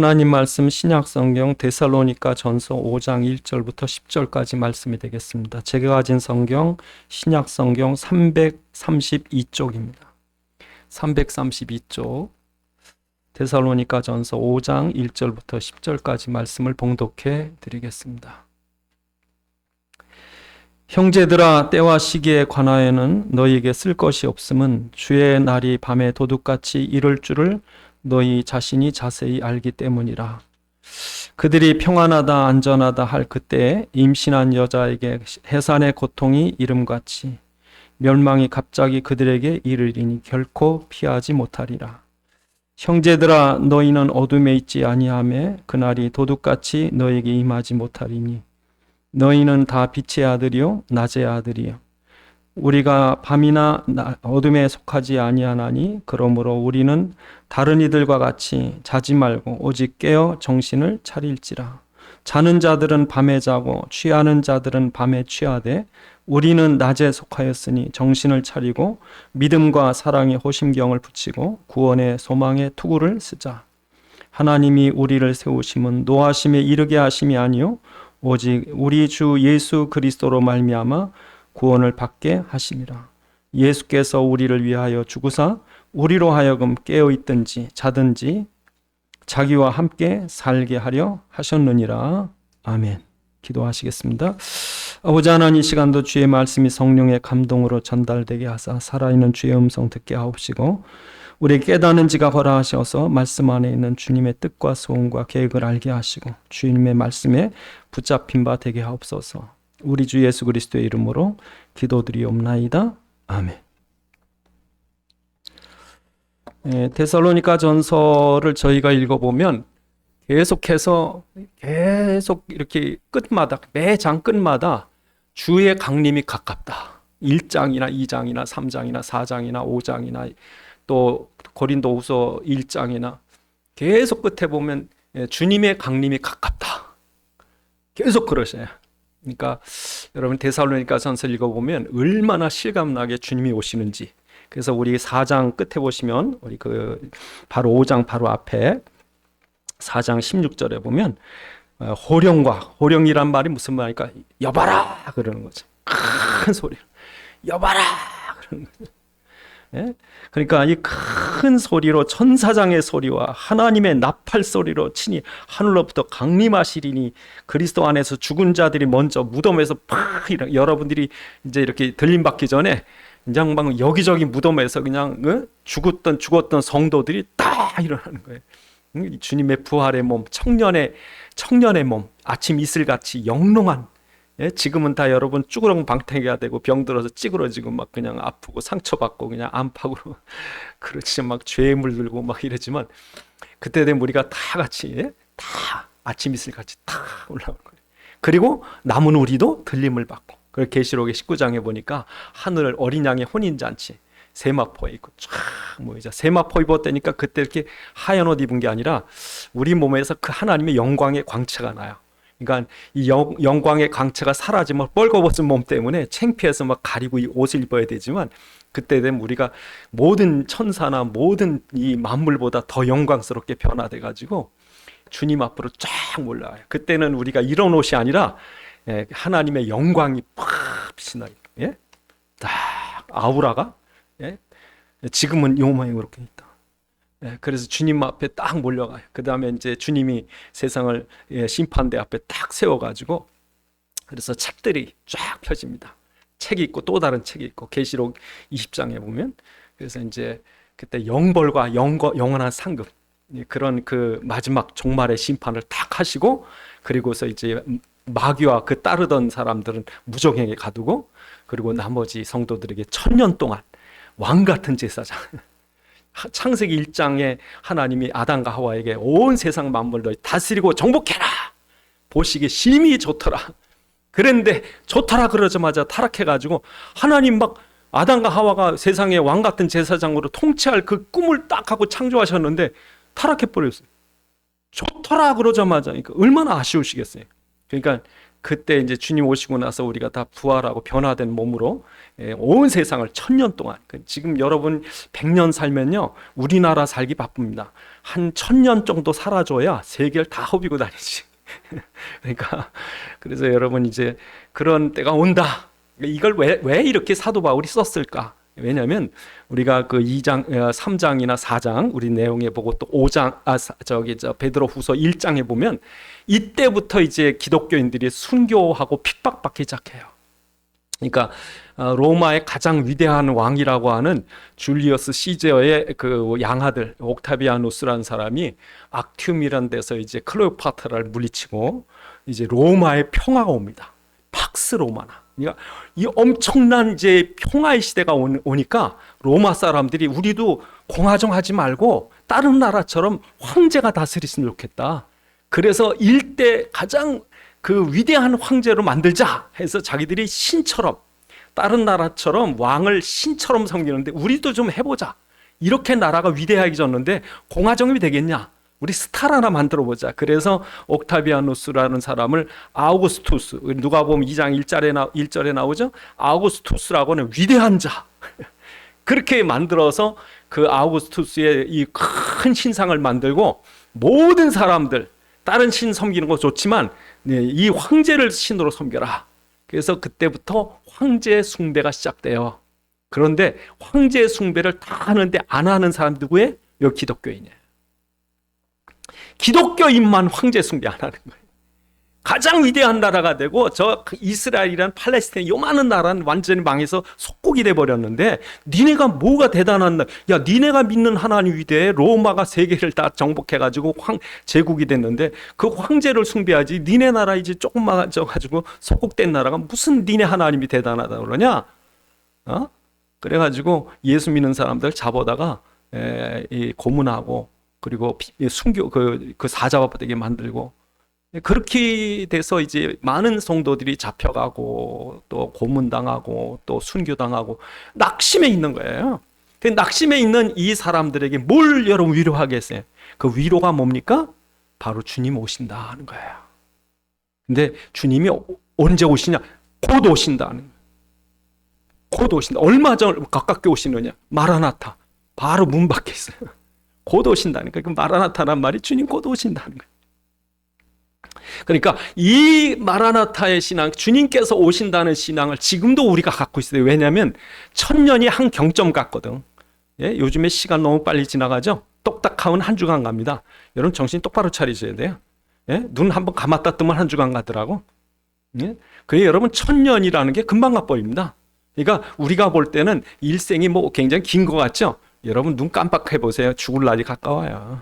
하나님 말씀 신약성경 데살로니가 전서 5장 1절부터 10절까지 말씀이 되겠습니다. 제가 가진 성경 신약성경 332쪽입니다. 332쪽 데살로니가 전서 5장 1절부터 10절까지 말씀을 봉독해 드리겠습니다. 형제들아, 때와 시기에 관하여는 너희에게 쓸 것이 없음은 주의 날이 밤에 도둑같이 이를 줄을 너희 자신이 자세히 알기 때문이라. 그들이 평안하다 안전하다 할 그때에 임신한 여자에게 해산의 고통이 이름같이 멸망이 갑자기 그들에게 이르리니 결코 피하지 못하리라. 형제들아, 너희는 어둠에 있지 아니하매 그날이 도둑같이 너희에게 임하지 못하리니 너희는 다 빛의 아들이요 낮의 아들이요. 우리가 밤이나 어둠에 속하지 아니하나니 그러므로 우리는 다른 이들과 같이 자지 말고 오직 깨어 정신을 차릴지라. 자는 자들은 밤에 자고 취하는 자들은 밤에 취하되 우리는 낮에 속하였으니 정신을 차리고 믿음과 사랑의 호심경을 붙이고 구원의 소망의 투구를 쓰자. 하나님이 우리를 세우심은 노하심에 이르게 하심이 아니요 오직 우리 주 예수 그리스도로 말미암아 구원을 받게 하심이라. 예수께서 우리를 위하여 죽으사 우리로 하여금 깨어 있든지 자든지 자기와 함께 살게 하려 하셨느니라. 아멘. 기도하시겠습니다. 아버지 하나님, 이 시간도 주의 말씀이 성령의 감동으로 전달되게 하사 살아있는 주의 음성 듣게 하옵시고 우리 깨닫는 지가 허락하셔서 말씀 안에 있는 주님의 뜻과 소원과 계획을 알게 하시고 주님의 말씀에 붙잡힌 바 되게 하옵소서. 우리 주 예수 그리스도의 이름으로 기도드리옵나이다. 아멘. 데살로니가 전서를 저희가 읽어보면 계속 이렇게 끝마다 매 장 끝마다 주의 강림이 가깝다. 1장이나 2장이나 3장이나 4장이나 5장이나 또 고린도후서 1장이나 계속 끝에 보면 주님의 강림이 가깝다. 계속 그러셔요. 그러니까 여러분 데살로니가 전서 읽어보면 얼마나 실감나게 주님이 오시는지. 그래서 우리 4장 끝에 보시면 우리 바로 5장 바로 앞에 4장 16절에 보면 호령이란 말이 무슨 말일까? 여봐라 그러는 거죠. 큰 소리로 여봐라 그러는 거죠. 예? 그러니까 이 큰 소리로 천사장의 소리와 하나님의 나팔 소리로 친히 하늘로부터 강림하시리니 그리스도 안에서 죽은 자들이 먼저 무덤에서 팍 여러분들이 이제 이렇게 들림 받기 전에 그냥 막 여기저기 무덤에서 그냥 죽었던 성도들이 다 일어나는 거예요. 주님의 부활의 몸, 청년의 몸, 아침 이슬같이 영롱한, 지금은 다 여러분 쭈그렁 방태기가 되고 병들어서 찌그러지고 막 그냥 아프고 상처받고 그냥 안팎으로 그렇지 막 죄에 물들고 막 이러지만 그때 되면 우리가 다 같이 다 아침 이슬같이 다 올라오는 거예요. 그리고 남은 우리도 들림을 받고. 그 계시록의 19장에 보니까 하늘 어린 양의 혼인잔치 세마포에 있고 쫙 모이자. 세마포 입었다니까 그때 이렇게 하얀 옷 입은 게 아니라 우리 몸에서 그 하나님의 영광의 광채가 나요. 그러니까 이 영광의 광채가 사라지면 뻘거벗은 몸 때문에 창피해서 막 가리고 이 옷을 입어야 되지만 그때 되면 우리가 모든 천사나 모든 이 만물보다 더 영광스럽게 변화돼 가지고 주님 앞으로 쫙 올라와요. 그때는 우리가 이런 옷이 아니라 하나님의 영광이 팍 빛이 나요. 예? 딱 아우라가 지금은 요 모양으로 이렇게 있다. 그래서 주님 앞에 딱 몰려가요. 그 다음에 이제 주님이 세상을 심판대 앞에 딱 세워가지고 그래서 책들이 쫙 펴집니다. 책이 있고 또 다른 책이 있고 계시록 20장에 보면 그래서 이제 그때 영벌과 영원한 상급 그런 그 마지막 종말의 심판을 딱 하시고 그리고서 이제 마귀와 그 따르던 사람들은 무적행에 가두고 그리고 나머지 성도들에게 1000년 동안 왕 같은 제사장. 창세기 1장에 하나님이 아담과 하와에게 온 세상 만물을 다스리고 정복해라. 보시기에 심히 좋더라. 그런데 좋더라 그러자마자 타락해가지고 하나님 막 아담과 하와가 세상의 왕 같은 제사장으로 통치할 그 꿈을 딱 하고 창조하셨는데 타락해버렸어요. 좋더라 그러자마자. 그러니까 얼마나 아쉬우시겠어요. 그러니까 그때 이제 주님 오시고 나서 우리가 다 부활하고 변화된 몸으로 온 세상을 1000년 동안, 지금 여러분 100년 살면요 우리나라 살기 바쁩니다. 한 1000년 정도 살아줘야 세계를 다 허비고 다니지. 그러니까 그래서 여러분 이제 그런 때가 온다. 이걸 왜 이렇게 사도 바울이 썼을까? 왜냐하면 우리가 그 3장이나 4장 우리 내용에 보고 또 5장 베드로후서 1장에 보면 이때부터 이제 기독교인들이 순교하고 핍박받기 시작해요. 그러니까 로마의 가장 위대한 왕이라고 하는 줄리어스 시저의 그 양아들 옥타비아누스라는 사람이 악튬이라는 데서 이제 클레오파트라를 물리치고 이제 로마의 평화가 옵니다. 팍스 로마나. 그러니까 이 엄청난 이제 평화의 시대가 오니까 로마 사람들이 우리도 공화정하지 말고 다른 나라처럼 황제가 다스렸으면 좋겠다. 그래서 일대 가장 그 위대한 황제로 만들자 해서 자기들이 신처럼 다른 나라처럼 왕을 신처럼 섬기는데 우리도 좀 해보자. 이렇게 나라가 위대해졌는데 공화정이 되겠냐? 우리 스타를 하나 만들어 보자. 그래서 옥타비아누스라는 사람을 아우구스투스, 누가 보면 2장 1절에 나오죠. 아우구스투스라고는 위대한 자. 그렇게 만들어서 그 아우구스투스의 이 큰 신상을 만들고 모든 사람들 다른 신 섬기는 거 좋지만 이 황제를 신으로 섬겨라. 그래서 그때부터 황제 숭배가 시작돼요. 그런데 황제 숭배를 다 하는데 안 하는 사람 누구예요? 여기 기독교인이에요. 기독교인만 황제 숭배 안 하는 거예요. 가장 위대한 나라가 되고 저 이스라엘이란 팔레스타인 요만한 나라는 완전히 망해서 속국이 돼버렸는데 니네가 뭐가 대단한 나라. 야 니네가 믿는 하나님 위대해. 로마가 세계를 다 정복해가지고 제국이 됐는데 그 황제를 숭배하지. 니네 나라 이제 조금만 져가지고 속국된 나라가 무슨 니네 하나님이 대단하다 그러냐. 그래가지고 예수 믿는 사람들 잡아다가 고문하고 그리고 순교 그 사자화되게 만들고 그렇게 돼서 이제 많은 성도들이 잡혀가고 또 고문당하고 또 순교당하고 낙심해 있는 거예요. 근데 낙심해 있는 이 사람들에게 뭘 여러분 위로하겠어요? 그 위로가 뭡니까? 바로 주님 오신다 하는 거예요. 근데 주님이 언제 오시냐? 곧 오신다는 거예요. 곧 오신다. 얼마 전 가깝게 오시느냐? 마라나타. 바로 문 밖에 있어요. 곧 오신다니까. 그 마라나타란 말이 주님 곧 오신다는 거예요. 그러니까 이 마라나타의 신앙, 주님께서 오신다는 신앙을 지금도 우리가 갖고 있어요. 왜냐하면 1000년이 한 경점 같거든. 요즘에 시간 너무 빨리 지나가죠. 똑딱하면 한 주간 갑니다. 여러분 정신 똑바로 차리셔야 돼요. 눈 한번 감았다 뜨면 한 주간 가더라고. 그래서 여러분 1000년이라는 게 금방 가버립니다. 그러니까 우리가 볼 때는 일생이 뭐 굉장히 긴 것 같죠. 여러분 눈 깜빡해 보세요. 죽을 날이 가까워요.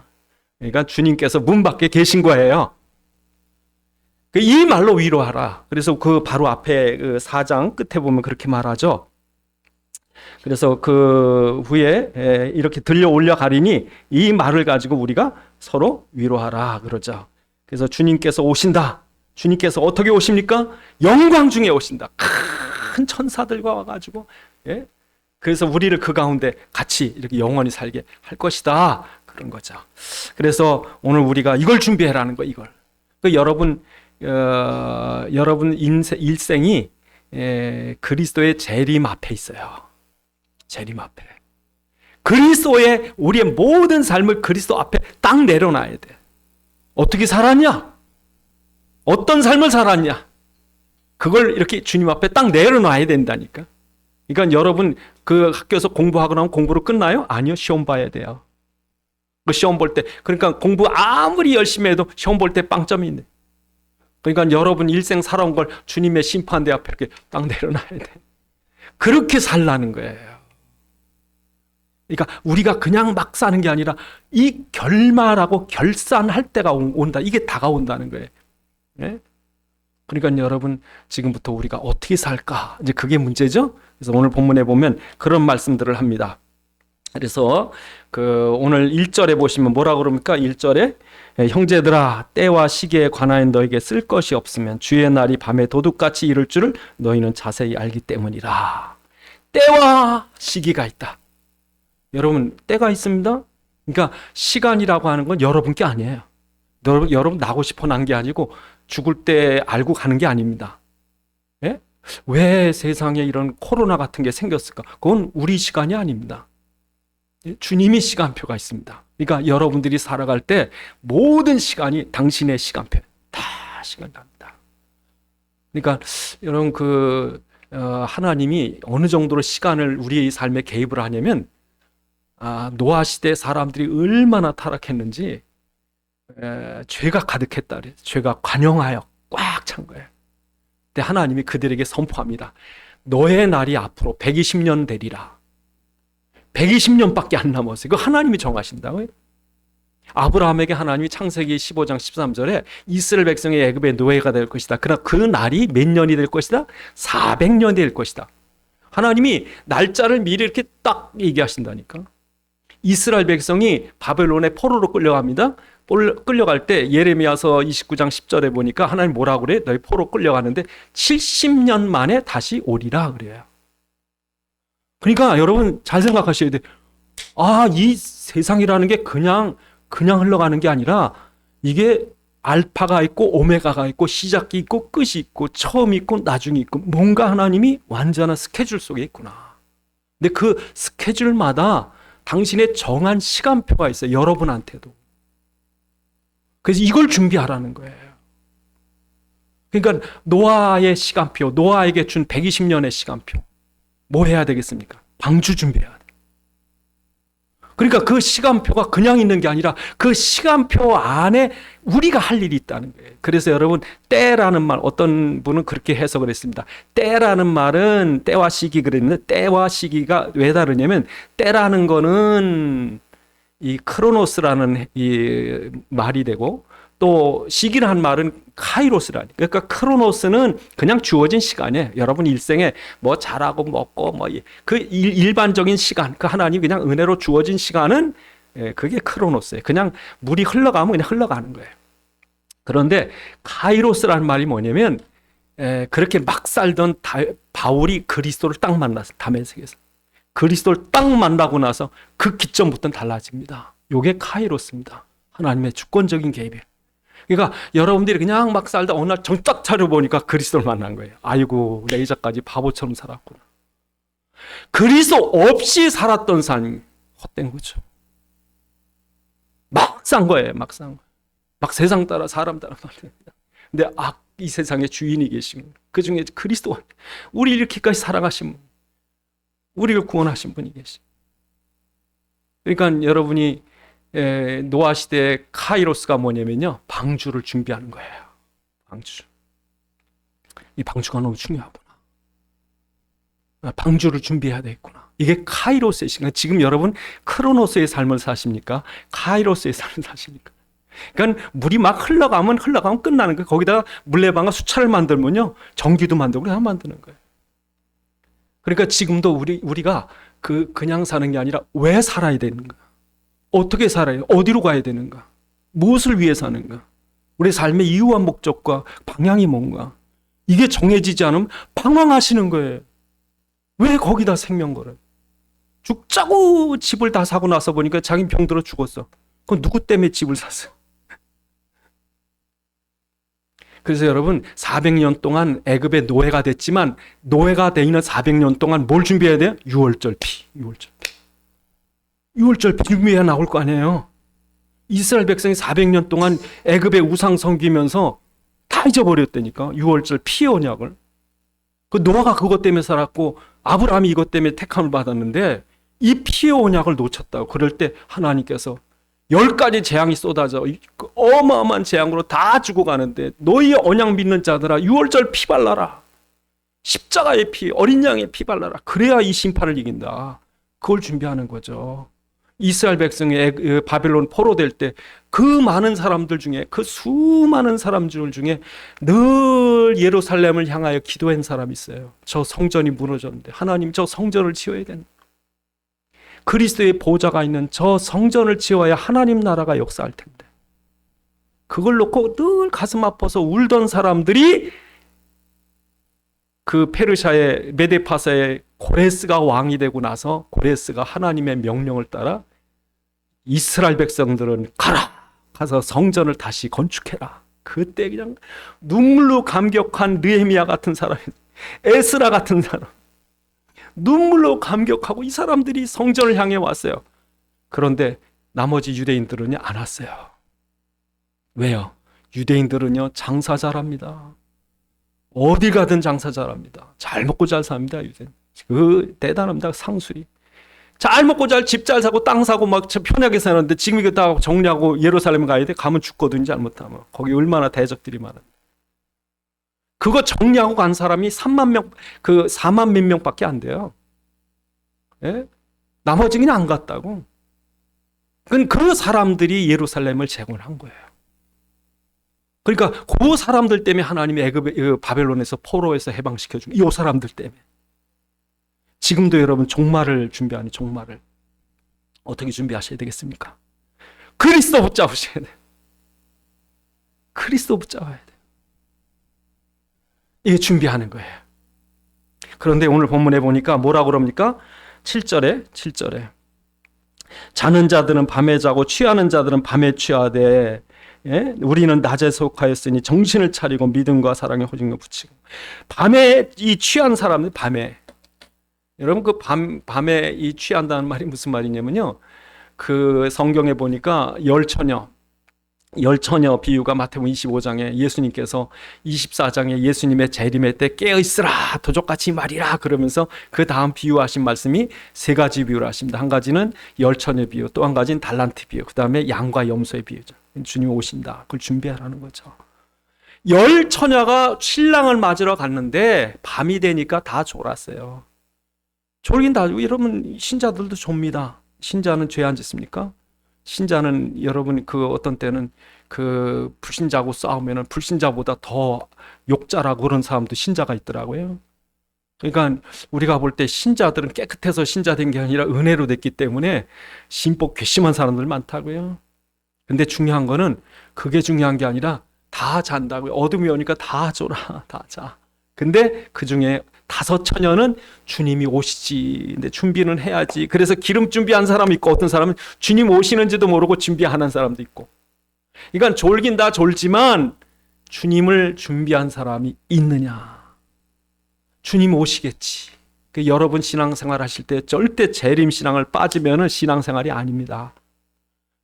그러니까 주님께서 문 밖에 계신 거예요. 이 말로 위로하라. 그래서 그 바로 앞에 그 4장 끝에 보면 그렇게 말하죠. 그래서 그 후에 이렇게 들려 올려가리니 이 말을 가지고 우리가 서로 위로하라 그러죠. 그래서 주님께서 오신다. 주님께서 어떻게 오십니까? 영광 중에 오신다. 큰 천사들과 와가지고 그래서 우리를 그 가운데 같이 이렇게 영원히 살게 할 것이다. 그런 거죠. 그래서 오늘 우리가 이걸 준비해라는 거 이걸. 여러분 일생이 그리스도의 재림 앞에 있어요. 재림 앞에. 그리스도의 우리의 모든 삶을 그리스도 앞에 딱 내려놔야 돼. 어떻게 살았냐? 어떤 삶을 살았냐? 그걸 이렇게 주님 앞에 딱 내려놔야 된다니까. 그러니까 여러분 그 학교에서 공부하고 나면 공부로 끝나요? 아니요. 시험 봐야 돼요. 그 시험 볼 때 그러니까 공부 아무리 열심히 해도 시험 볼 때 빵점이 있네. 그러니까 여러분 일생 살아온 걸 주님의 심판대 앞에 이렇게 딱 내려놔야 돼. 그렇게 살라는 거예요. 그러니까 우리가 그냥 막 사는 게 아니라 이 결말하고 결산할 때가 온다. 이게 다가온다는 거예요. 네? 그러니까 여러분 지금부터 우리가 어떻게 살까? 이제 그게 문제죠. 그래서 오늘 본문에 보면 그런 말씀들을 합니다. 그래서 그 오늘 1절에 보시면 뭐라고 그럽니까? 1절에 형제들아 때와 시기에 관하여 너에게 쓸 것이 없으면 주의 날이 밤에 도둑같이 이를 줄을 너희는 자세히 알기 때문이라. 때와 시기가 있다. 여러분 때가 있습니다. 그러니까 시간이라고 하는 건 여러분 게 아니에요. 여러분 나고 싶어 난 게 아니고 죽을 때 알고 가는 게 아닙니다. 예? 왜 세상에 이런 코로나 같은 게 생겼을까? 그건 우리 시간이 아닙니다. 주님이 시간표가 있습니다. 그러니까 여러분들이 살아갈 때 모든 시간이 당신의 시간표 다 시간이 납니다. 그러니까 여러분 하나님이 어느 정도로 시간을 우리의 삶에 개입을 하냐면 노아 시대 사람들이 얼마나 타락했는지 죄가 가득했다 그래요. 죄가 관영하여 꽉 찬 거예요. 근데 하나님이 그들에게 선포합니다. 너의 날이 앞으로 120년 되리라. 120년밖에 안 남았어요. 그거 하나님이 정하신다고요. 아브라함에게 하나님이 창세기 15장 13절에 이스라엘 백성의 애굽의 노예가 될 것이다. 그러나 그 날이 몇 년이 될 것이다? 400년이 될 것이다. 하나님이 날짜를 미리 이렇게 딱 얘기하신다니까. 이스라엘 백성이 바벨론의 포로로 끌려갑니다. 끌려갈 때 예레미야서 29장 10절에 보니까 하나님 뭐라고 그래? 너희 포로 끌려가는데 70년 만에 다시 오리라 그래요. 그러니까 여러분 잘 생각하셔야 돼. 이 세상이라는 게 그냥 흘러가는 게 아니라 이게 알파가 있고 오메가가 있고 시작이 있고 끝이 있고 처음이 있고 나중이 있고 뭔가 하나님이 완전한 스케줄 속에 있구나. 근데 그 스케줄마다 당신의 정한 시간표가 있어요. 여러분한테도. 그래서 이걸 준비하라는 거예요. 그러니까 노아의 시간표, 노아에게 준 120년의 시간표. 뭐 해야 되겠습니까? 방주 준비해야 돼. 그러니까 그 시간표가 그냥 있는 게 아니라 그 시간표 안에 우리가 할 일이 있다는 거예요. 그래서 여러분 때라는 말, 어떤 분은 그렇게 해석을 했습니다. 때라는 말은 때와 시기 그랬는데 때와 시기가 왜 다르냐면 때라는 거는 이 크로노스라는 이 말이 되고 또 시기라는 말은 카이로스라니. 그러니까 크로노스는 그냥 주어진 시간이에요. 여러분 일생에 뭐 잘하고 먹고 뭐 그 일반적인 시간, 그 하나님 그냥 은혜로 주어진 시간은 그게 크로노스예요. 그냥 물이 흘러가면 그냥 흘러가는 거예요. 그런데 카이로스라는 말이 뭐냐면 그렇게 막 살던 바울이 그리스도를 딱 만났어요. 다메섹에서. 그리스도를 딱 만나고 나서 그 기점부터는 달라집니다. 이게 카이로스입니다. 하나님의 주권적인 개입이에요. 그러니까 여러분들이 그냥 막 살다 어느 날 정신 딱 차려보니까 그리스도를 만난 거예요. 아이고 내 이제까지 바보처럼 살았구나. 그리스도 없이 살았던 삶이 헛된 거죠. 막 산 거예요. 막 세상 따라 사람 따라 말입니다. 근데 이 세상에 주인이 계시면 그 중에 그리스도 우리 이렇게까지 살아가신 분, 우리를 구원하신 분이 계시. 그러니까 여러분이 노아 시대의 카이로스가 뭐냐면요, 방주를 준비하는 거예요. 방주. 이 방주가 너무 중요하구나. 방주를 준비해야 되겠구나. 이게 카이로스의 시간. 지금 여러분 크로노스의 삶을 사십니까? 카이로스의 삶을 사십니까? 그러니까 물이 막 흘러가면 끝나는 거예요. 거기다가 물레방아 수차를 만들면요, 전기도 만들고 그냥 만드는 거예요. 그러니까 지금도 우리가 그냥 사는 게 아니라 왜 살아야 되는가? 어떻게 살아요? 어디로 가야 되는가? 무엇을 위해 사는가? 우리 삶의 이유와 목적과 방향이 뭔가? 이게 정해지지 않으면 방황하시는 거예요. 왜 거기다 생명 걸어요? 죽자고 집을 다 사고 나서 보니까 자기 병들어 죽었어. 그건 누구 때문에 집을 샀어요? 그래서 여러분 400년 동안 애굽의 노예가 됐지만 노예가 돼 있는 400년 동안 뭘 준비해야 돼요? 유월절 피. 유월절 피 준비해야 나올 거 아니에요. 이스라엘 백성이 400년 동안 애굽의 우상 섬기면서 다 잊어버렸다니까. 유월절 피의 언약을. 그 노아가 그것 때문에 살았고 아브라함이 이것 때문에 택함을 받았는데 이 피의 언약을 놓쳤다고. 그럴 때 하나님께서 10가지 재앙이 쏟아져 어마어마한 재앙으로 다 죽어가는데 너희 언약 믿는 자들아 유월절 피 발라라. 십자가의 피, 어린 양의 피 발라라. 그래야 이 심판을 이긴다. 그걸 준비하는 거죠. 이스라엘 백성이 바벨론 포로될 때 그 많은 사람들 중에, 그 수많은 사람들 중에 늘 예루살렘을 향하여 기도한 사람이 있어요. 저 성전이 무너졌는데 하나님 저 성전을 지어야 된다. 그리스도의 보좌가 있는 저 성전을 지어야 하나님 나라가 역사할 텐데 그걸 놓고 늘 가슴 아파서 울던 사람들이 그 페르시아의 메데파사의 고레스가 왕이 되고 나서 고레스가 하나님의 명령을 따라 이스라엘 백성들은 가라 가서 성전을 다시 건축해라. 그때 그냥 눈물로 감격한 느헤미야 같은 사람이, 에스라 같은 사람, 눈물로 감격하고 이 사람들이 성전을 향해 왔어요. 그런데 나머지 유대인들은요, 안 왔어요. 왜요? 유대인들은요, 장사 잘합니다. 어디 가든 장사 잘합니다. 잘 먹고 잘 삽니다, 유대인. 대단합니다, 상술이. 잘 먹고 집 잘 사고 땅 사고 막 편하게 사는데 지금 이거 다 정리하고 예루살렘 가야 돼? 가면 죽거든요, 잘못하면. 거기 얼마나 대적들이 많은데. 그거 정리하고 간 사람이 3만 명, 4만 몇 명밖에 안 돼요. 예? 나머지 그냥 안 갔다고. 그 사람들이 예루살렘을 재건한 거예요. 그러니까 그 사람들 때문에 하나님이 바벨론에서 포로에서 해방시켜 준 이 사람들 때문에. 지금도 여러분 종말을 준비하니 종말을 어떻게 준비하셔야 되겠습니까? 그리스도 붙잡으셔야 돼요. 그리스도 붙잡아야 돼요. 이게 준비하는 거예요. 그런데 오늘 본문에 보니까 뭐라고 그럽니까? 7절에 자는 자들은 밤에 자고 취하는 자들은 밤에 취하되, 예? 우리는 낮에 속하였으니 정신을 차리고 믿음과 사랑에 호징을 붙이고. 밤에 이 취한 사람들, 밤에, 여러분 그 밤에 이 취한다는 말이 무슨 말이냐면요, 그 성경에 보니까 열처녀 비유가 마태복음 25장에 예수님께서 24장에 예수님의 재림의 때 깨어있으라 도적같이 말이라 그러면서 그 다음 비유하신 말씀이 세 가지 비유를 하십니다. 한 가지는 열처녀 비유, 또 한 가지는 달란트 비유, 그 다음에 양과 염소의 비유죠. 주님 오신다, 그걸 준비하라는 거죠. 열처녀가 신랑을 맞으러 갔는데 밤이 되니까 다 졸았어요. 졸긴 다, 여러분 신자들도 좁니다. 신자는 죄 안 짓습니까? 신자는 여러분 어떤 때는 불신자하고 싸우면은 불신자보다 더 욕자라고 그런 사람도 신자가 있더라고요. 그러니까 우리가 볼 때 신자들은 깨끗해서 신자된 게 아니라 은혜로 됐기 때문에 심복 괘씸한 사람들 많다고요. 근데 중요한 거는 그게 중요한 게 아니라 다 잔다고요. 어둠이 오니까 다 졸아, 다 자. 근데 그 중에 5처녀는 주님이 오시지. 근데 준비는 해야지. 그래서 기름 준비한 사람이 있고 어떤 사람은 주님 오시는지도 모르고 준비하는 사람도 있고. 그러니까 졸긴 다 졸지만 주님을 준비한 사람이 있느냐. 주님 오시겠지. 여러분 신앙생활 하실 때 절대 재림 신앙을 빠지면 신앙생활이 아닙니다.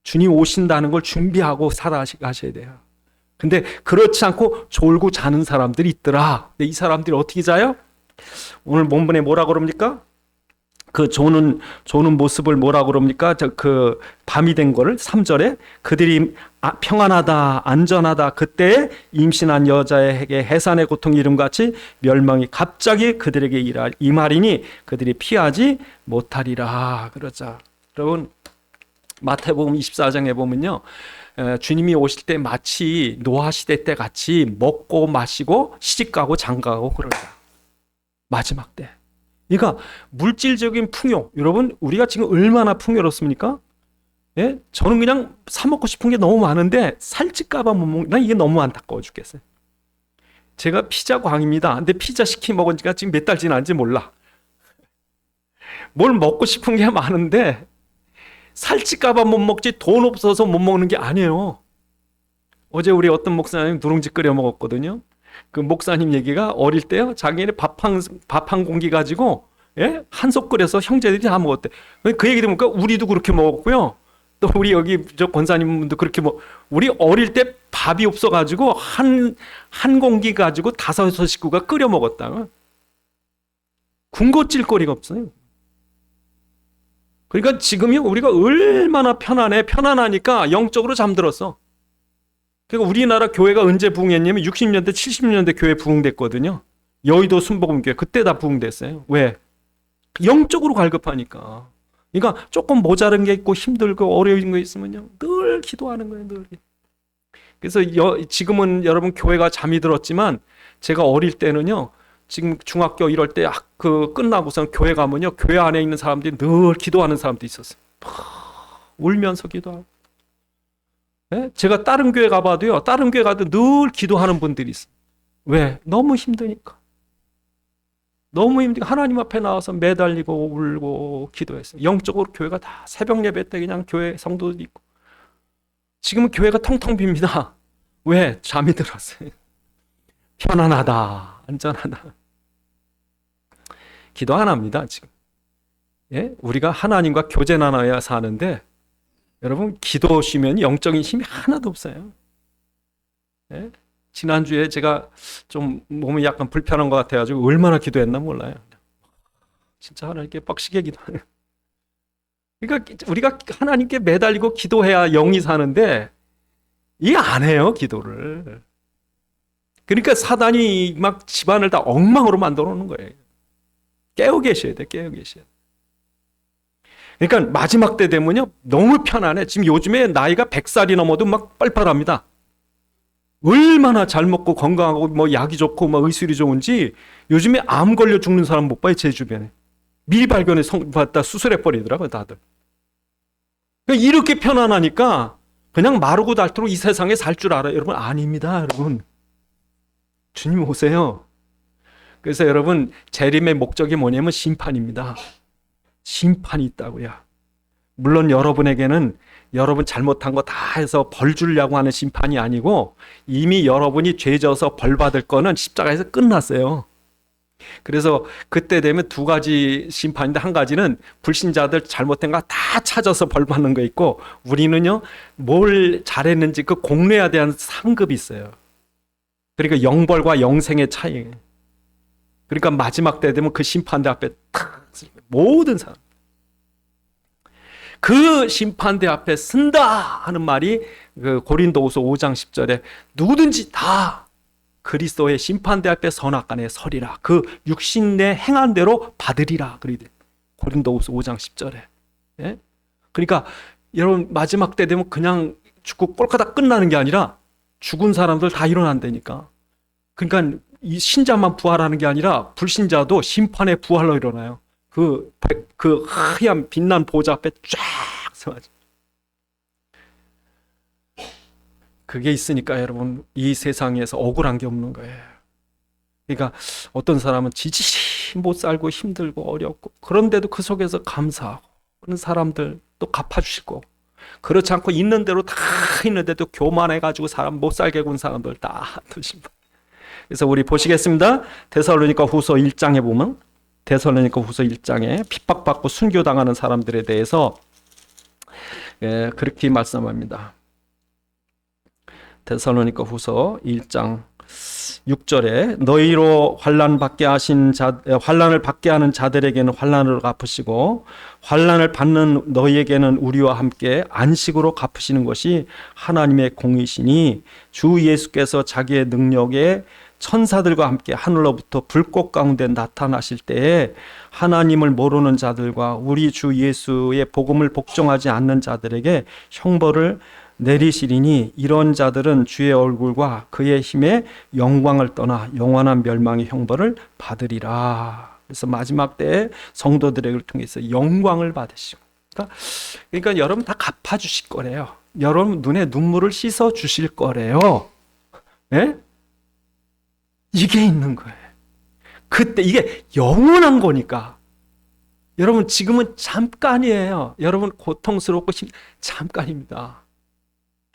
주님 오신다는 걸 준비하고 살아가셔야 돼요. 근데 그렇지 않고 졸고 자는 사람들이 있더라. 근데 이 사람들이 어떻게 자요? 오늘 본문에 뭐라 그럽니까? 그 조는 모습을 뭐라 그럽니까? 밤이 된 거를 3절에 그들이 평안하다, 안전하다. 그때 임신한 여자에게 해산의 고통 이름같이 멸망이 갑자기 그들에게 임하리니 그들이 피하지 못하리라. 그러자. 여러분 마태복음 24장에 보면요, 주님이 오실 때 마치 노아시대 때 같이 먹고 마시고 시집가고 장가가고 그러자. 마지막 때. 그러니까 물질적인 풍요, 여러분 우리가 지금 얼마나 풍요롭습니까? 예? 저는 그냥 사 먹고 싶은 게 너무 많은데 살찔까 봐 못 먹는, 난 이게 너무 안타까워 죽겠어요. 제가 피자 광입니다. 근데 피자 시키 먹은 지가 지금 몇 달 지났는지 몰라. 뭘 먹고 싶은 게 많은데 살찔까 봐 못 먹지 돈 없어서 못 먹는 게 아니에요. 어제 우리 어떤 목사님 누룽지 끓여 먹었거든요. 그 목사님 얘기가 어릴 때요, 자기네 밥 한 공기 가지고, 예? 한솥 끓여서 형제들이 다 먹었대. 그 얘기 들으니까 우리도 그렇게 먹었고요. 또 우리 여기 저 권사님도 그렇게 우리 어릴 때 밥이 없어가지고 한 공기 가지고 5 식구가 끓여 먹었다. 군것질 거리가 없어요. 그러니까 지금이 우리가 얼마나 편안하니까 영적으로 잠들었어. 그러니까 우리나라 교회가 언제 부흥했냐면 60년대, 70년대 교회 부흥됐거든요. 여의도 순복음교회 그때 다 부흥됐어요. 왜? 영적으로 갈급하니까. 그러니까 조금 모자른 게 있고 힘들고 어려운 거 있으면요, 늘 기도하는 거예요. 늘. 그래서 지금은 여러분 교회가 잠이 들었지만 제가 어릴 때는요, 지금 중학교 이럴 때 끝나고선 교회 가면요, 교회 안에 있는 사람들이 늘 기도하는 사람도 있었어요. 울면서 기도하고. 네? 제가 다른 교회 가봐도요, 다른 교회 가도 늘 기도하는 분들이 있어요. 왜? 너무 힘드니까. 너무 힘드니까 하나님 앞에 나와서 매달리고 울고 기도했어요. 영적으로 교회가 다 새벽 예배 때 그냥 교회 성도들이 있고. 지금은 교회가 텅텅 빕니다. 왜? 잠이 들었어요. 편안하다, 안전하다. 기도 안 합니다, 지금. 예? 우리가 하나님과 교제 나눠야 사는데, 여러분, 기도 쉬면 영적인 힘이 하나도 없어요. 예? 지난주에 제가 좀 몸이 약간 불편한 것 같아가지고 얼마나 기도했나 몰라요. 진짜 하나님께 빡시게 기도해요. 그러니까 우리가 하나님께 매달리고 기도해야 영이 사는데 이게 안 해요, 기도를. 그러니까 사단이 막 집안을 다 엉망으로 만들어 놓는 거예요. 깨어 계셔야 돼, 깨어 계셔야 돼. 그러니까 마지막 때 되면요, 너무 편안해. 지금 요즘에 나이가 100살이 넘어도 막 빨빨합니다. 얼마나 잘 먹고 건강하고 뭐 약이 좋고 뭐 의술이 좋은지 요즘에 암 걸려 죽는 사람 못 봐요, 제 주변에. 미리 발견해 받다 수술해 버리더라고요, 다들. 그러니까 이렇게 편안하니까 그냥 마르고 닳도록 이 세상에 살 줄 알아요. 여러분, 아닙니다, 여러분. 주님 오세요. 그래서 여러분, 재림의 목적이 뭐냐면 심판입니다. 심판이 있다고요. 물론 여러분에게는 여러분 잘못한 거 다 해서 벌 주려고 하는 심판이 아니고 이미 여러분이 죄 져서 벌 받을 거는 십자가에서 끝났어요. 그래서 그때 되면 두 가지 심판인데, 한 가지는 불신자들 잘못된 거 다 찾아서 벌 받는 거 있고, 우리는요 뭘 잘했는지 그 공로에 대한 상급이 있어요. 그러니까 영벌과 영생의 차이. 그러니까 마지막 때 되면 그 심판대 앞에 탁 모든 사람 그 심판대 앞에 쓴다 하는 말이 그 고린도후서 5장 10절에 누구든지 다 그리스도의 심판대 앞에 선악간에 서리라. 그 육신 내 행한 대로 받으리라. 그러대. 고린도후서 5장 10절에. 예? 그러니까 여러분, 마지막 때 되면 그냥 죽고 꼴까닥 끝나는 게 아니라 죽은 사람들 다 일어난다니까. 그러니까 이 신자만 부활하는 게 아니라 불신자도 심판의 부활로 일어나요. 그 하얀 빛난 보좌 앞에 쫙 서가지고. 그게 있으니까 여러분, 이 세상에서 억울한 게 없는 거예요. 그러니까 어떤 사람은 지지시 못 살고 힘들고 어렵고, 그런데도 그 속에서 감사하고 그런 사람들 또 갚아주실 거고, 그렇지 않고 있는 대로 다 있는데도 교만해가지고 사람 못 살게 군 사람들 다 두신다. 그래서 우리 보시겠습니다. 데살로니가 후서 1장에 보면, 데살로니가 후서 1장에 핍박받고 순교당하는 사람들에 대해서 그렇게 말씀합니다. 데살로니가 후서 1장 6절에 너희로 환난을 받게 하는 자들에게는 환난으로 갚으시고 환난을 받는 너희에게는 우리와 함께 안식으로 갚으시는 것이 하나님의 공의시니 주 예수께서 자기의 능력에 천사들과 함께 하늘로부터 불꽃 가운데 나타나실 때에 하나님을 모르는 자들과 우리 주 예수의 복음을 복종하지 않는 자들에게 형벌을 내리시리니 이런 자들은 주의 얼굴과 그의 힘에 영광을 떠나 영원한 멸망의 형벌을 받으리라. 그래서 마지막 때에 성도들을 통해서 영광을 받으시고, 그러니까 여러분 다 갚아주실 거래요. 여러분 눈에 눈물을 씻어 주실 거래요. 네? 이게 있는 거예요. 그때 이게 영원한 거니까. 여러분 지금은 잠깐이에요. 여러분 고통스럽고 잠깐입니다.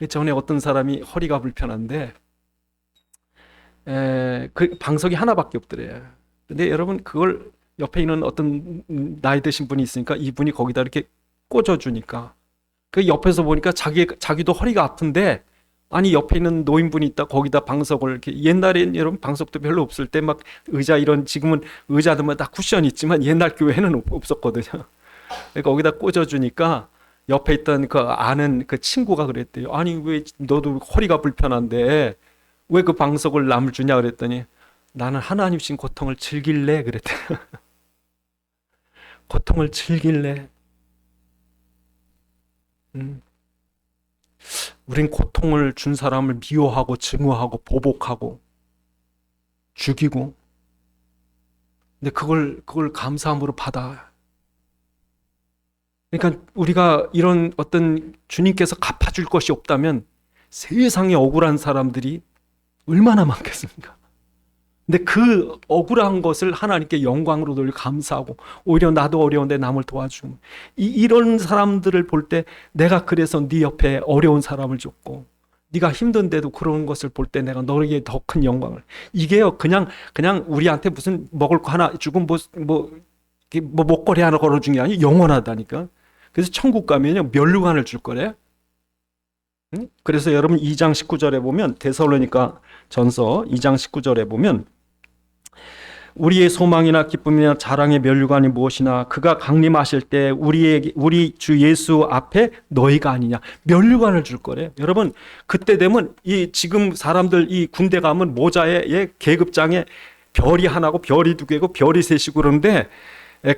전에 어떤 사람이 허리가 불편한데 그 방석이 하나밖에 없더래요. 근데 여러분 그걸 옆에 있는 어떤 나이 드신 분이 있으니까 이분이 거기다 이렇게 꽂아주니까 그 옆에서 보니까 자기도 허리가 아픈데, 아니 옆에 있는 노인분이 있다 거기다 방석을 이렇게, 옛날엔 여러분 방석도 별로 없을 때 막 의자 이런, 지금은 의자들만 다 쿠션 있지만 옛날 교회는 없었거든요. 그러니까 거기다 꽂아주니까 옆에 있던 그 아는 그 친구가 그랬대요. 아니 왜 너도 허리가 불편한데 왜 그 방석을 남을 주냐 그랬더니 나는 하나님 신 고통을 즐길래 그랬대요. 고통을 즐길래. 우린 고통을 준 사람을 미워하고 증오하고 보복하고 죽이고, 근데 그걸 감사함으로 받아. 그러니까 우리가 이런 어떤 주님께서 갚아줄 것이 없다면 세상에 억울한 사람들이 얼마나 많겠습니까? 근데 그 억울한 것을 하나님께 영광으로 돌려 감사하고 오히려 나도 어려운데 남을 도와주고 이런 사람들을 볼 때 내가 그래서 네 옆에 어려운 사람을 줬고 네가 힘든데도 그런 것을 볼 때 내가 너에게 더 큰 영광을 이게요 그냥 우리한테 무슨 먹을 거 하나 주고 뭐 목걸이 하나 걸어준 게 아니고 영원하다니까. 그래서 천국 가면요 면류관을 줄 거래. 응? 그래서 여러분 2장 19절에 보면 데살로니가 전서 2장 19절에 보면 우리의 소망이나 기쁨이나 자랑의 면류관이 무엇이나 그가 강림하실 때 우리 주 예수 앞에 너희가 아니냐 면류관을 줄 거래. 여러분 그때 되면 이 지금 사람들 이 군대 가면 모자에 계급장에 별이 하나고 별이 두 개고 별이 셋이고 그러는데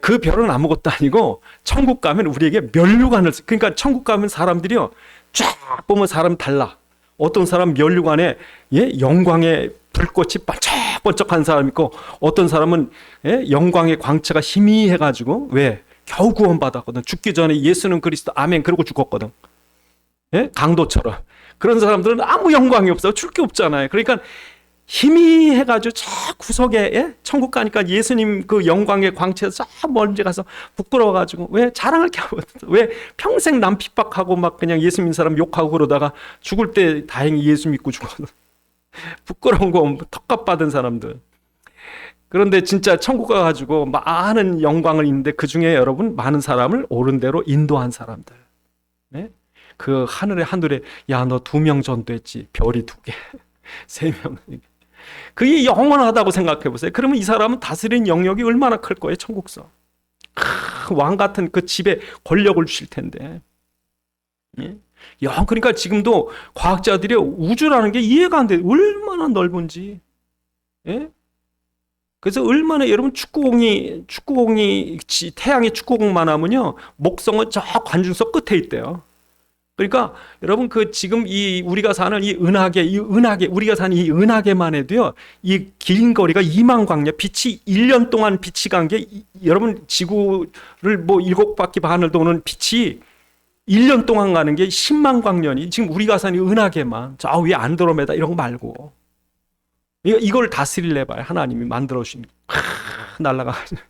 그 별은 아무것도 아니고 천국 가면 우리에게 면류관을 그러니까 천국 가면 사람들이요 쫙 보면 사람 달라. 어떤 사람 면류관에 영광의 불꽃이 번쩍번쩍한 사람 있고 어떤 사람은 영광의 광채가 희미해가지고 왜 겨우 구원받았거든. 죽기 전에 예수는 그리스도 아멘 그러고 죽었거든. 강도처럼. 그런 사람들은 아무 영광이 없어. 줄 게 없잖아요. 그러니까 희미해가지고 저 구석에 천국 가니까 예수님 그 영광의 광채에서 저 멀리 가서 부끄러워가지고 왜 자랑할 게 없어. 왜 평생 남 핍박하고 막 그냥 예수 믿는 사람 욕하고 그러다가 죽을 때 다행히 예수 믿고 죽었거든. 부끄러운 거 턱값 받은 사람들. 그런데 진짜 천국 가가지고 많은 영광을 있는데 그 중에 여러분 많은 사람을 옳은 대로 인도한 사람들. 그 하늘에 야 너 2명 전도했지. 별이 2개 3명. 그게 영원하다고 생각해 보세요. 그러면 이 사람은 다스리는 영역이 얼마나 클 거예요, 천국서. 왕 같은 그 집에 권력을 주실 텐데. 그러니까 지금도 과학자들이 우주라는 게 이해가 안 돼. 얼마나 넓은지. 그래서 얼마나 여러분 축구공이 태양의 축구공만 하면요 목성은 저 관중석 끝에 있대요. 그러니까 여러분 그 지금 우리가 사는 이 은하계 우리가 사는 이 은하계만 해도요 이 긴 거리가 2만 광년 빛이 1년 동안 빛이 간 게 여러분 지구를 뭐 7바퀴 반을 도는 빛이 1년 동안 가는 게 10만 광년이 지금 우리가 사는 이 은하계만 저 위에 안드로메다 이런 거 말고 이걸 다스릴래 봐요. 하나님이 만들어 주신 날아가가지고.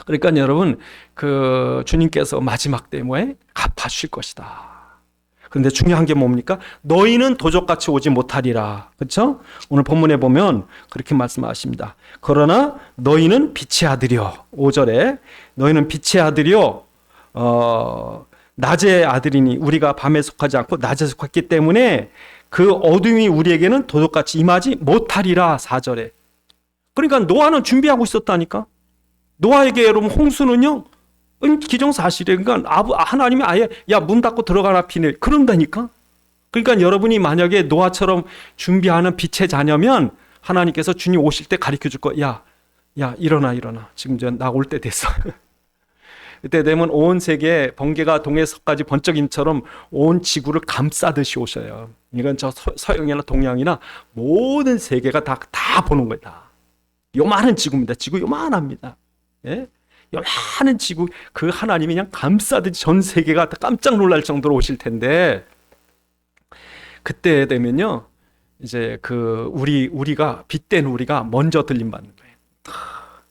그러니까 여러분 그 주님께서 마지막 때 뭐에 갚아주실 것이다. 그런데 중요한 게 뭡니까? 너희는 도적같이 오지 못하리라. 그렇죠? 오늘 본문에 보면 그렇게 말씀하십니다. 그러나 너희는 빛의 아들이요. 5절에 너희는 빛의 아들이요. 낮의 아들이니 우리가 밤에 속하지 않고 낮에 속했기 때문에 그 어둠이 우리에게는 도적같이 임하지 못하리라. 4절에. 그러니까 노아는 준비하고 있었다니까. 노아에게 여러분 홍수는요 기정사실이에요. 그러니까 하나님이 아예 문 닫고 들어가라 피네 그런다니까. 그러니까 여러분이 만약에 노아처럼 준비하는 빛의 자녀면 하나님께서 주님 오실 때 가르쳐 줄 거야. 야 일어나 지금 나 올 때 됐어. 그때 되면 온 세계 번개가 동해서까지 번쩍임처럼 온 지구를 감싸듯이 오셔요. 이건 저 서양이나 동양이나 모든 세계가 다 보는 거예요. 다. 요만한 지구입니다. 지구 요만합니다. 요만한 지구 그 하나님이 그냥 감싸듯이 전 세계가 다 깜짝 놀랄 정도로 오실 텐데 그때 되면요 이제 그 우리가 빛된 우리가 먼저 들림 받는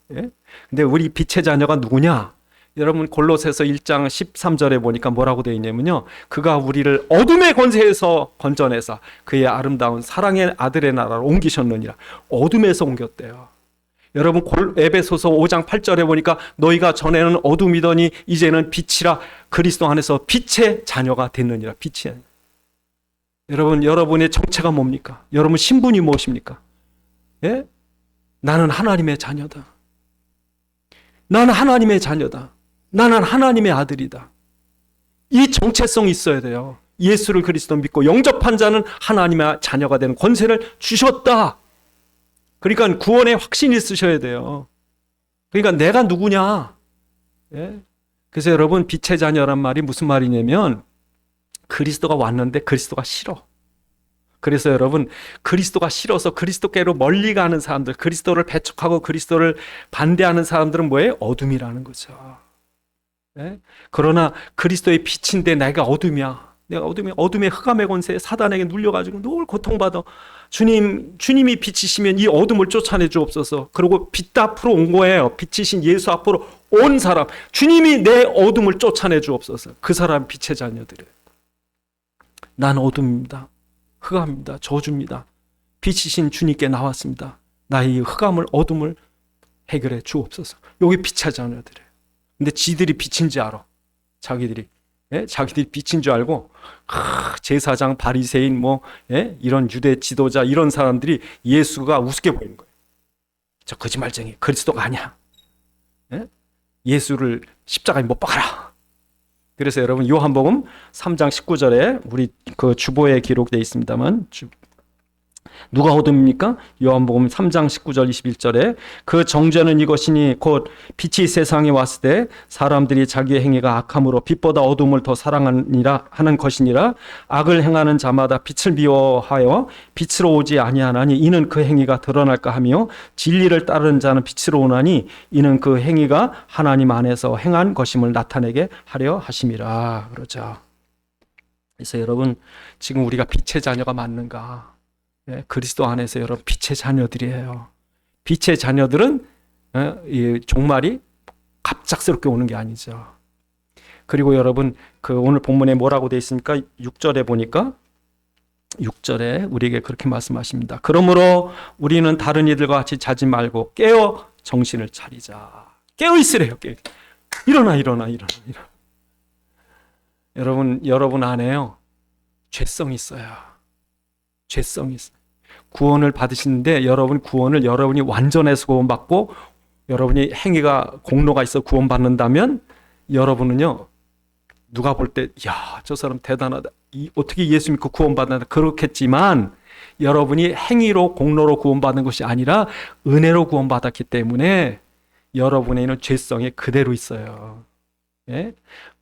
거예요. 근데 우리 빛의 자녀가 누구냐? 여러분 골로새서 1장 13절에 보니까 뭐라고 되어 있냐면요 그가 우리를 어둠의 권세에서 건져내사 그의 아름다운 사랑의 아들의 나라로 옮기셨느니라. 어둠에서 옮겼대요. 여러분 에베소서 5장 8절에 보니까 너희가 전에는 어둠이더니 이제는 빛이라 그리스도 안에서 빛의 자녀가 됐느니라. 빛이. 여러분의 정체가 뭡니까? 여러분 신분이 무엇입니까? 나는 하나님의 자녀다. 나는 하나님의 자녀다. 나는 하나님의 아들이다. 이 정체성이 있어야 돼요. 예수를 그리스도 믿고 영접한 자는 하나님의 자녀가 되는 권세를 주셨다. 그러니까 구원의 확신이 있으셔야 돼요. 그러니까 내가 누구냐? 그래서 여러분 빛의 자녀란 말이 무슨 말이냐면 그리스도가 왔는데 그리스도가 싫어. 그래서 여러분 그리스도가 싫어서 그리스도께로 멀리 가는 사람들, 그리스도를 배척하고 그리스도를 반대하는 사람들은 뭐예요? 어둠이라는 거죠. 그러나 그리스도의 빛인데 내가 어둠이야. 내가 어둠의 흑암의 권세 사단에게 눌려가지고 늘 고통받아. 주님이 빛이시면 이 어둠을 쫓아내 주옵소서. 그리고 빛 앞으로 온 거예요. 빛이신 예수 앞으로 온 사람. 주님이 내 어둠을 쫓아내 주옵소서. 그 사람 빛의 자녀들이에요. 난 어둠입니다. 흑암입니다. 저주입니다. 빛이신 주님께 나왔습니다. 나의 흑암을 어둠을 해결해 주옵소서. 여기 빛의 자녀들이에요. 근데 지들이 빛인지 알아. 자기들이 빛인 줄 알고 제사장 바리새인 이런 유대 지도자 이런 사람들이 예수가 우습게 보이는 거예요. 저 거짓말쟁이 그리스도가 아니야. 예수를 십자가에 못 박아라. 그래서 여러분 요한복음 3장 19절에 우리 그 주보에 기록되어 있습니다만 누가 어둠입니까? 요한복음 3장 19절 21절에 그 정죄는 이것이니 곧 빛이 세상에 왔을 때 사람들이 자기의 행위가 악함으로 빛보다 어둠을 더 사랑하니라 하는 것이니라. 악을 행하는 자마다 빛을 미워하여 빛으로 오지 아니하나니 이는 그 행위가 드러날까 하며 진리를 따르는 자는 빛으로 오나니 이는 그 행위가 하나님 안에서 행한 것임을 나타내게 하려 하심이라. 그러죠. 그래서 여러분 지금 우리가 빛의 자녀가 맞는가? 그리스도 안에서 여러분 빛의 자녀들이에요. 빛의 자녀들은 이 종말이 갑작스럽게 오는 게 아니죠. 그리고 여러분 그 오늘 본문에 뭐라고 되어 있습니까? 6절에 보니까 6절에 우리에게 그렇게 말씀하십니다. 그러므로 우리는 다른 이들과 같이 자지 말고 깨어 정신을 차리자. 깨어 있으래요. 일어나. 여러분 안에요 죄성이 있어요. 죄성이 있어요. 구원을 받으시는데 여러분 구원을 여러분이 완전해서 구원받고 여러분이 행위가 공로가 있어 구원받는다면 여러분은요 누가 볼 때 야, 저 사람 대단하다. 어떻게 예수 믿고 구원받는다 그렇겠지만 여러분이 행위로 공로로 구원받은 것이 아니라 은혜로 구원받았기 때문에 여러분에는 죄성이 그대로 있어요. 예?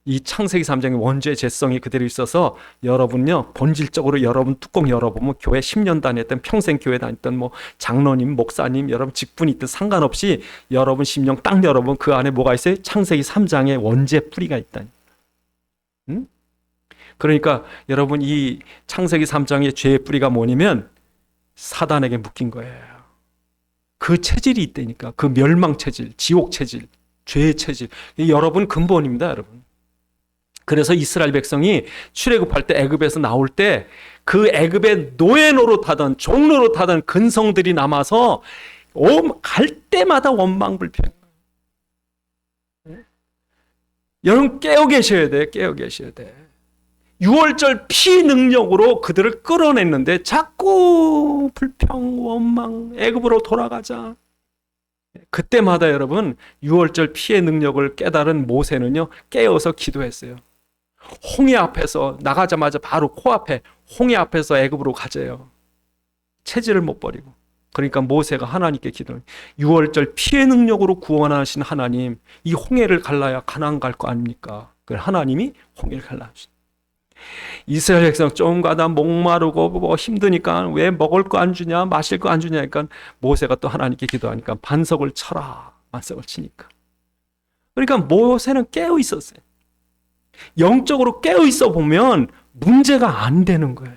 이 창세기 3장의 원죄의 죄성이 그대로 있어서 여러분요 본질적으로 여러분 뚜껑 열어보면 교회 10년 다녔던 평생 교회 다녔던 장로님 목사님 여러분 직분이 있든 상관없이 여러분 심령 딱 열어보면 그 안에 뭐가 있어요? 창세기 3장의 원죄 뿌리가 있다니. 그러니까 여러분 이 창세기 3장의 죄의 뿌리가 뭐냐면 사단에게 묶인 거예요. 그 체질이 있다니까. 그 멸망 체질, 지옥 체질, 죄의 체질. 여러분 근본입니다, 여러분. 그래서 이스라엘 백성이 출애굽할 때 애굽에서 나올 때 그 애굽의 노예 노릇하던 종 노릇하던 근성들이 남아서 갈 때마다 원망불평. 여러분 깨어 계셔야 돼. 깨어 계셔야 돼. 6월절 피 능력으로 그들을 끌어냈는데 자꾸 불평, 원망, 애굽으로 돌아가자. 그때마다 여러분 6월절 피의 능력을 깨달은 모세는요 깨어서 기도했어요. 홍해 앞에서 나가자마자 바로 코앞에 홍해 앞에서 애굽으로 가재요. 체질을 못 버리고. 그러니까 모세가 하나님께 기도해요. 6월절 피의 능력으로 구원하신 하나님, 이 홍해를 갈라야 가나안 갈 거 아닙니까? 그래서 하나님이 홍해를 갈라주셨어요. 이스라엘 백성 좀 가다 목마르고 힘드니까 왜 먹을 거 안 주냐 마실 거 안 주냐 하니까 모세가 또 하나님께 기도하니까 반석을 쳐라. 반석을 치니까. 그러니까 모세는 깨어 있었어요. 영적으로 깨어 있어 보면 문제가 안 되는 거예요.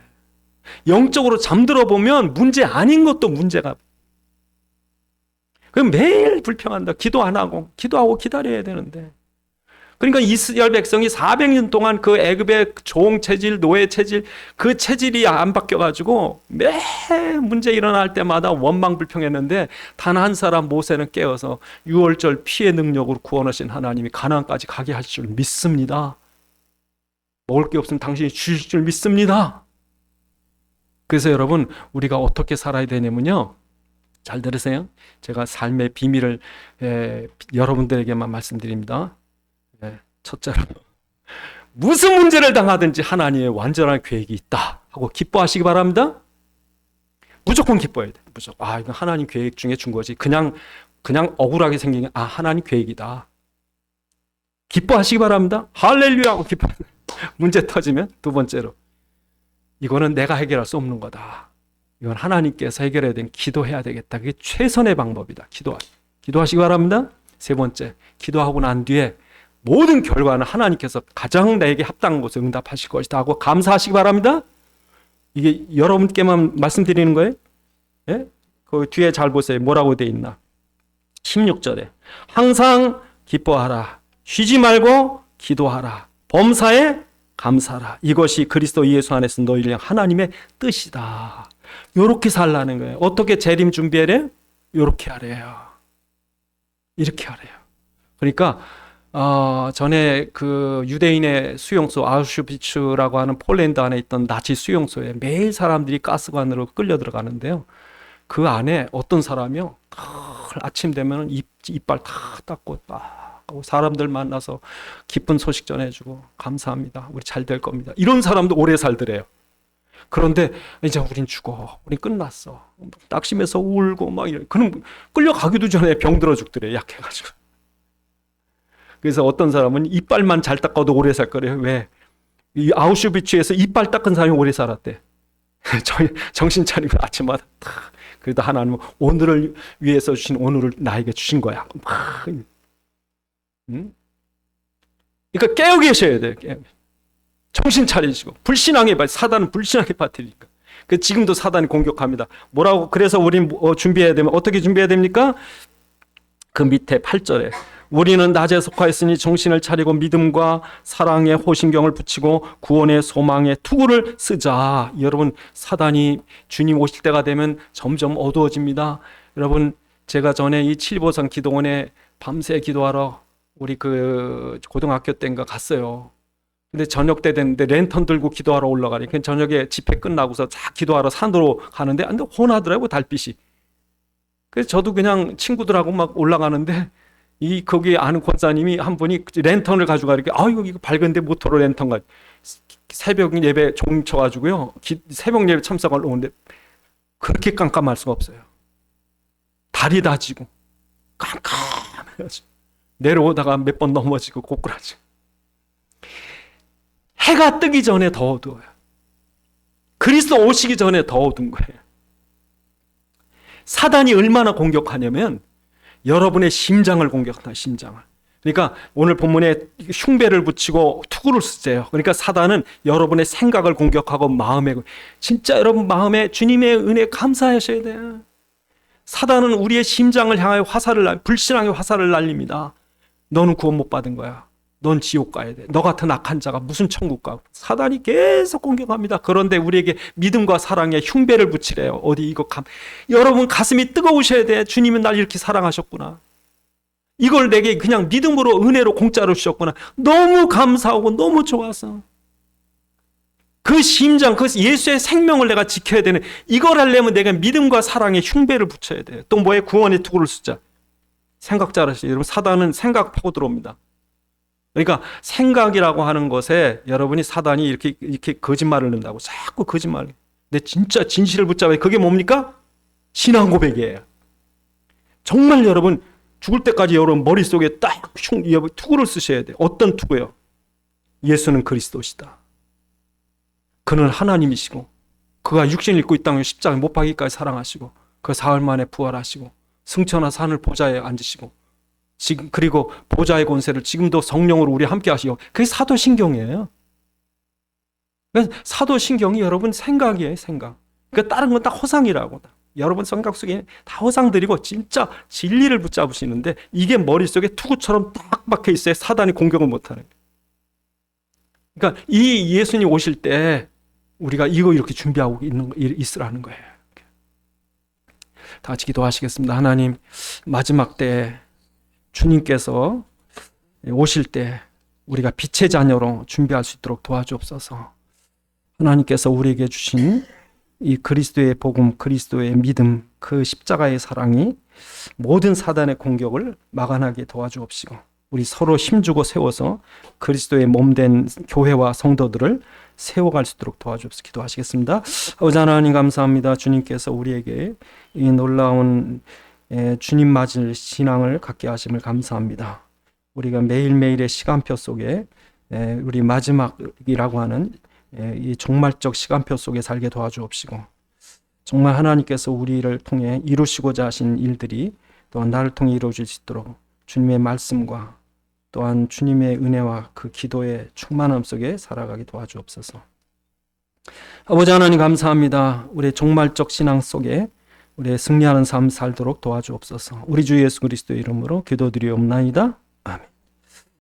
영적으로 잠들어 보면 문제 아닌 것도 문제가. 그럼 매일 불평한다. 기도 안 하고 기도하고 기다려야 되는데. 그러니까 이스라엘 백성이 400년 동안 그 애굽의 종 체질, 노예 체질, 그 체질이 안 바뀌어가지고 매 문제 일어날 때마다 원망불평했는데 단 한 사람 모세는 깨어서 6월절 피의 능력으로 구원하신 하나님이 가나안까지 가게 하실 줄 믿습니다. 먹을 게 없으면 당신이 주실 줄 믿습니다. 그래서 여러분 우리가 어떻게 살아야 되냐면요. 잘 들으세요. 제가 삶의 비밀을 여러분들에게만 말씀드립니다. 첫째로 무슨 문제를 당하든지 하나님의 완전한 계획이 있다 하고 기뻐하시기 바랍니다. 무조건 기뻐해야 돼. 무조건. 아, 이건 하나님 계획 중에 준 거지. 그냥 억울하게 생긴 게 하나님 계획이다. 기뻐하시기 바랍니다. 할렐루야 하고 기뻐. 문제 터지면 두 번째로 이거는 내가 해결할 수 없는 거다. 이건 하나님께서 해결해야 되는 기도해야 되겠다. 그게 최선의 방법이다. 기도하시기 바랍니다. 세 번째, 기도하고 난 뒤에 모든 결과는 하나님께서 가장 나에게 합당한 것을 응답하실 것이다 하고 감사하시기 바랍니다. 이게 여러분께만 말씀드리는 거예요. 예? 그 뒤에 잘 보세요. 뭐라고 되어 있나? 16절에 항상 기뻐하라. 쉬지 말고 기도하라. 범사에 감사하라. 이것이 그리스도 예수 안에서 너희를 향한 하나님의 뜻이다. 이렇게 살라는 거예요. 어떻게 재림 준비하래요? 이렇게 하래요. 이렇게 하래요. 그러니까 전에 그 유대인의 수용소 아우슈비츠라고 하는 폴란드 안에 있던 나치 수용소에 매일 사람들이 가스관으로 끌려 들어가는데요. 그 안에 어떤 사람이요, 아침 되면 이빨 다 닦고 사람들 만나서 기쁜 소식 전해주고 감사합니다. 우리 잘 될 겁니다. 이런 사람도 오래 살더래요. 그런데 이제 우린 죽어. 우린 끝났어. 낙심해서 울고 막 이래. 그럼 끌려가기도 전에 병들어 죽더래요. 약해가지고. 그래서 어떤 사람은 이빨만 잘 닦아도 오래 살 거래요. 왜? 이 아우슈비츠에서 이빨 닦은 사람이 오래 살았대. 정신 차리고 아침마다 그래도 하나님은 오늘을 위해서 주신 오늘을 나에게 주신 거야. 응? 그러니까 깨어 계셔야 돼요. 정신 차리시고. 불신앙에 사단은 불신앙에 빠뜨리니까. 지금도 사단이 공격합니다. 뭐라고? 그래서 우린 준비해야 되면 어떻게 준비해야 됩니까? 그 밑에 8절에 우리는 낮에 속하였으니 정신을 차리고 믿음과 사랑의 호신경을 붙이고 구원의 소망의 투구를 쓰자. 여러분, 사단이 주님 오실 때가 되면 점점 어두워집니다. 여러분, 제가 전에 이 칠보산 기도원에 밤새 기도하러 우리 그 고등학교 때인가 갔어요. 근데 저녁 때 됐는데 랜턴 들고 기도하러 올라가니까 저녁에 집회 끝나고서 쫙 기도하러 산으로 가는데 혼하더라고요, 달빛이. 그래서 저도 그냥 친구들하고 막 올라가는데 거기 아는 권사님이 한 분이 랜턴을 가져가니까 이거 밝은데 모터로 랜턴 가지고 새벽 예배 종쳐가지고요, 새벽 예배 참석하러 오는데 그렇게 깜깜할 수가 없어요. 다리 다지고 깜깜해가지고 내려오다가 몇 번 넘어지고 고꾸라지고. 해가 뜨기 전에 더 어두워요. 그리스도 오시기 전에 더 어두운 거예요. 사단이 얼마나 공격하냐면 여러분의 심장을 공격한다. 심장을. 그러니까 오늘 본문에 흉배를 붙이고 투구를 쓰세요. 그러니까 사단은 여러분의 생각을 공격하고 마음에, 진짜 여러분 마음에 주님의 은혜 감사하셔야 돼요. 사단은 우리의 심장을 향하여 불신앙의 화살을 날립니다. 너는 구원 못 받은 거야. 넌 지옥 가야 돼. 너 같은 악한 자가 무슨 천국 가. 사단이 계속 공격합니다. 그런데 우리에게 믿음과 사랑의 흉배를 붙이래요. 여러분 가슴이 뜨거우셔야 돼. 주님은 날 이렇게 사랑하셨구나. 이걸 내게 그냥 믿음으로 은혜로 공짜로 주셨구나. 너무 감사하고 너무 좋아서. 그 심장, 그 예수의 생명을 내가 지켜야 되는, 이걸 하려면 내가 믿음과 사랑의 흉배를 붙여야 돼요. 또 뭐에 구원의 투구를 쓰자. 생각 잘하시죠. 여러분, 사단은 생각 파고 들어옵니다. 그러니까 생각이라고 하는 것에 여러분이 사단이 이렇게 거짓말을 넣는다고 자꾸 거짓말. 근데 진짜 진실을 붙잡아야 그게 뭡니까? 신앙 고백이에요. 정말 여러분 죽을 때까지 여러분 머릿속에 딱 투구를 쓰셔야 돼요. 어떤 투구요? 예수는 그리스도시다. 그는 하나님이시고 그가 육신을 입고 이 땅에 십자가에 못 박기까지 사랑하시고 그 사흘 만에 부활하시고 승천하 산을 보좌에 앉으시고 지금 그리고 보좌의 권세를 지금도 성령으로 우리 함께 하시고, 그게 사도신경이에요. 사도신경이 여러분 생각이에요. 생각. 그러니까 다른 건 다 허상이라고. 여러분 생각 속에 다 허상들이고 진짜 진리를 붙잡으시는데 이게 머릿속에 투구처럼 딱 박혀 있어야 사단이 공격을 못하는 거예요. 그러니까 이 예수님 오실 때 우리가 이렇게 준비하고 있으라는 거예요. 다 같이 기도하시겠습니다. 하나님, 마지막 때 주님께서 오실 때 우리가 빛의 자녀로 준비할 수 있도록 도와주옵소서. 하나님께서 우리에게 주신 이 그리스도의 복음, 그리스도의 믿음, 그 십자가의 사랑이 모든 사단의 공격을 막아나게 도와주옵시고 우리 서로 힘주고 세워서 그리스도의 몸된 교회와 성도들을 세워갈 수 있도록 도와주옵소서. 기도하시겠습니다. 아버지 하나님 감사합니다. 주님께서 우리에게 이 놀라운 주님 맞을 신앙을 갖게 하심을 감사합니다. 우리가 매일매일의 시간표 속에 우리 마지막이라고 하는 이 종말적 시간표 속에 살게 도와주옵시고 정말 하나님께서 우리를 통해 이루시고자 하신 일들이 또 나를 통해 이루어질 수 있도록 주님의 말씀과 또한 주님의 은혜와 그 기도의 충만함 속에 살아가게 도와주옵소서. 아버지 하나님 감사합니다. 우리의 종말적 신앙 속에 우리의 승리하는 삶 살도록 도와주옵소서. 우리 주 예수 그리스도의 이름으로 기도드리옵나이다.